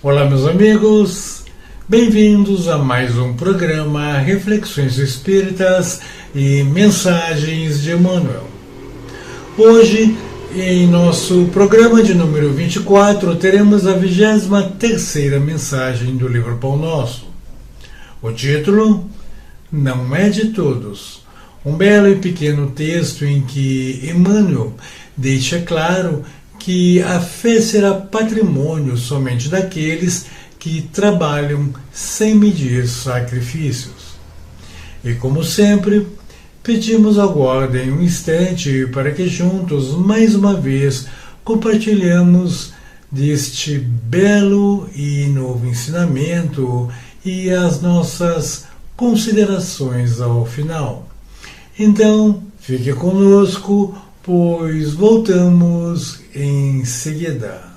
Olá, meus amigos, bem-vindos a mais um programa Reflexões Espíritas e Mensagens de Emmanuel. Hoje, em nosso programa de número 24, teremos a 23ª mensagem do livro Pão Nosso. O título, Não é de Todos. Um belo e pequeno texto em que Emmanuel deixa claro que a fé será patrimônio somente daqueles que trabalham sem medir sacrifícios. E como sempre, pedimos aguardem um instante para que juntos, mais uma vez, compartilhamos deste belo e novo ensinamento e as nossas considerações ao final. Então, fique conosco, pois voltamos em seguida.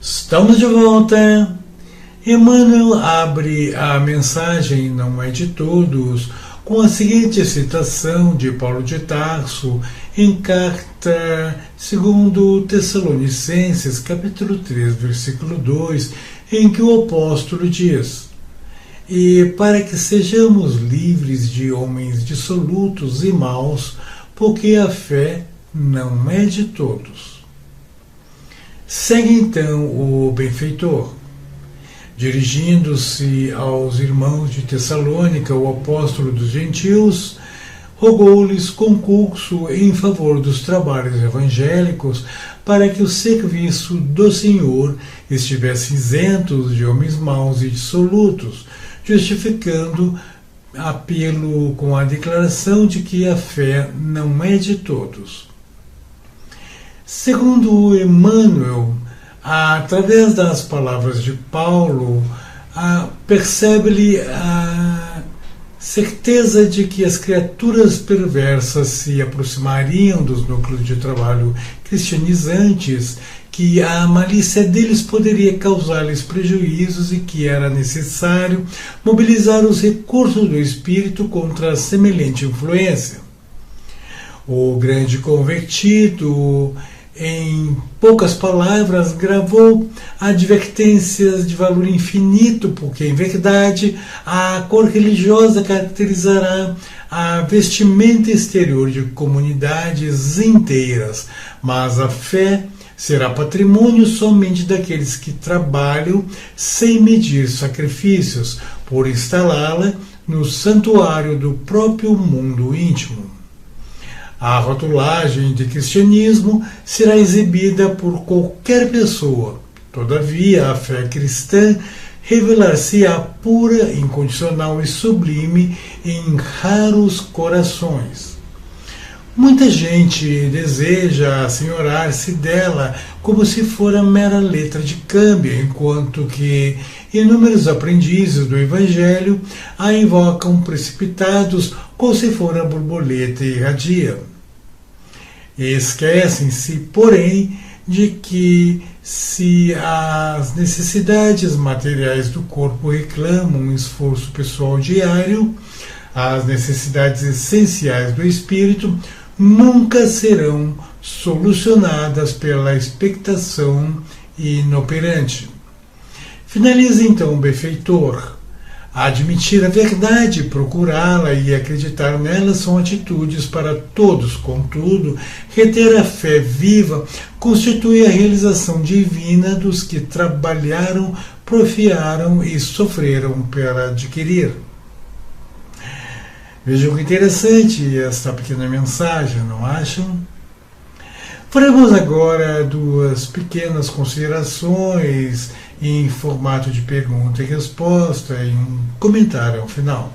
Estamos de volta. Emmanuel abre a mensagem Não é de Todos com a seguinte citação de Paulo de Tarso em carta segundo Tessalonicenses, capítulo 3, versículo 2, em que o apóstolo diz: E para que sejamos livres de homens dissolutos e maus, porque a fé não é de todos. Segue então o benfeitor. Dirigindo-se aos irmãos de Tessalônica, o apóstolo dos gentios rogou-lhes concurso em favor dos trabalhos evangélicos para que o serviço do Senhor estivesse isento de homens maus e dissolutos, justificando apelo com a declaração de que a fé não é de todos. Segundo Emmanuel, através das palavras de Paulo, percebe-lhe a certeza de que as criaturas perversas se aproximariam dos núcleos de trabalho cristianizantes, que a malícia deles poderia causar-lhes prejuízos e que era necessário mobilizar os recursos do espírito contra semelhante influência. O grande convertido, em poucas palavras, gravou advertências de valor infinito, porque, em verdade, a cor religiosa caracterizará a vestimenta exterior de comunidades inteiras, mas a fé será patrimônio somente daqueles que trabalham sem medir sacrifícios, por instalá-la no santuário do próprio mundo íntimo. A rotulagem de cristianismo será exibida por qualquer pessoa. Todavia, a fé cristã revelar-se-á pura, incondicional e sublime em raros corações. Muita gente deseja assenhorar-se dela como se fora mera letra de câmbio, enquanto que inúmeros aprendizes do Evangelho a invocam precipitados como se fora borboleta irradia. Esquecem-se, porém, de que se as necessidades materiais do corpo reclamam um esforço pessoal diário, as necessidades essenciais do espírito nunca serão solucionadas pela expectação inoperante. Finaliza então o benfeitor. Admitir a verdade, procurá-la e acreditar nela são atitudes para todos. Contudo, reter a fé viva constitui a realização divina dos que trabalharam, porfiaram e sofreram para adquirir. Vejam que interessante esta pequena mensagem, não acham? Faremos agora duas pequenas considerações em formato de pergunta e resposta e um comentário ao final.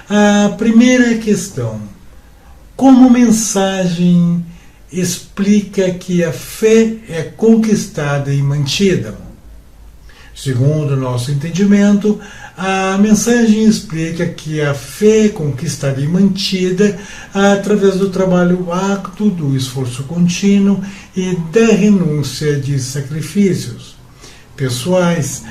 A primeira questão: como mensagem explica que a fé é conquistada e mantida? Segundo nosso entendimento, a mensagem explica que a fé é conquistada e mantida através do trabalho árduo, do esforço contínuo e da renúncia de sacrifícios pessoais.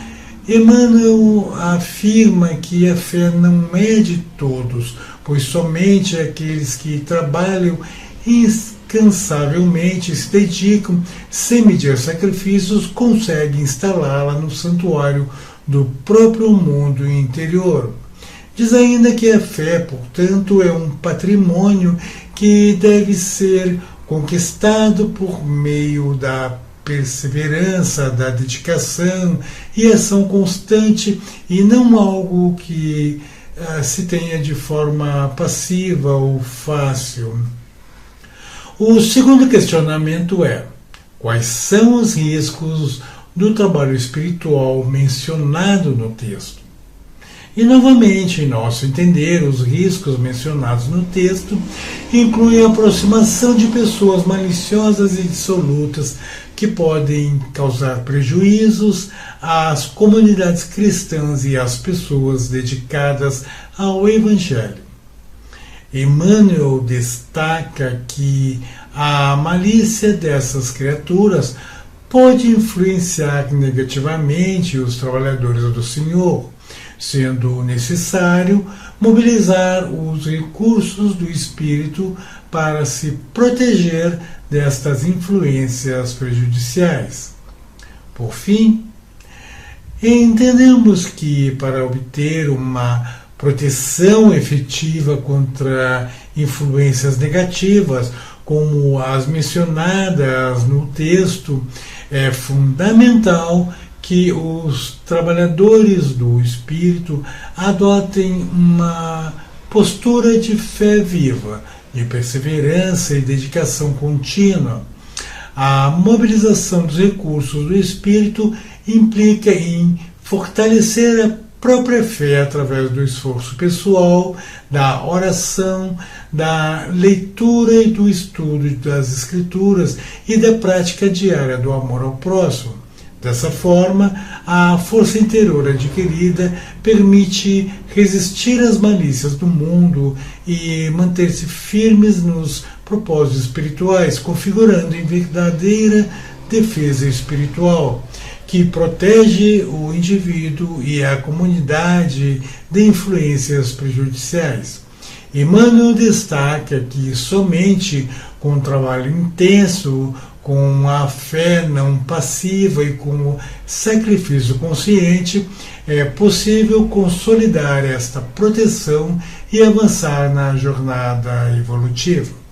Emmanuel afirma que a fé não é de todos, pois somente aqueles que trabalham incansavelmente se dedicam sem medir sacrifícios conseguem instalá-la no santuário do próprio mundo interior. Diz ainda que a fé, portanto, é um patrimônio que deve ser conquistado por meio da perseverança, da dedicação e ação constante, e não algo que se tenha de forma passiva ou fácil. O segundo questionamento é: quais são os riscos do trabalho espiritual mencionado no texto? E, novamente, em nosso entender, os riscos mencionados no texto incluem a aproximação de pessoas maliciosas e dissolutas que podem causar prejuízos às comunidades cristãs e às pessoas dedicadas ao Evangelho. Emmanuel destaca que a malícia dessas criaturas pode influenciar negativamente os trabalhadores do Senhor, sendo necessário mobilizar os recursos do espírito para se proteger destas influências prejudiciais. Por fim, entendemos que para obter uma proteção efetiva contra influências negativas, como as mencionadas no texto, é fundamental que os trabalhadores do espírito adotem uma postura de fé viva, de perseverança e dedicação contínua. A mobilização dos recursos do espírito implica em fortalecer a própria fé através do esforço pessoal, da oração, da leitura e do estudo das Escrituras e da prática diária do amor ao próximo. Dessa forma, a força interior adquirida permite resistir às malícias do mundo e manter-se firmes nos propósitos espirituais, configurando em verdadeira defesa espiritual, que protege o indivíduo e a comunidade de influências prejudiciais. Emmanuel destaca que somente com um trabalho intenso, com a fé não passiva e com o sacrifício consciente, é possível consolidar esta proteção e avançar na jornada evolutiva.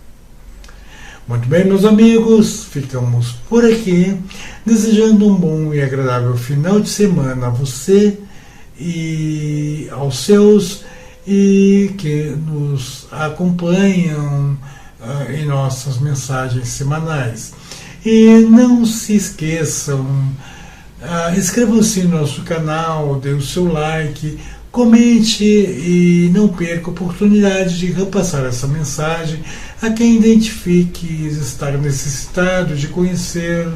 Muito bem, meus amigos, ficamos por aqui, desejando um bom e agradável final de semana a você e aos seus, e que nos acompanham em nossas mensagens semanais. E não se esqueçam, inscrevam-se no nosso canal, dê o seu like, comente e não perca a oportunidade de repassar essa mensagem a quem identifique estar necessitado de conhecer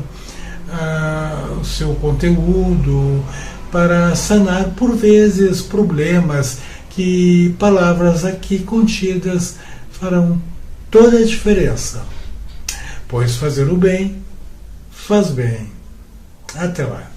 o seu conteúdo, para sanar por vezes problemas que palavras aqui contidas farão toda a diferença. Pois fazer o bem faz bem. Até lá.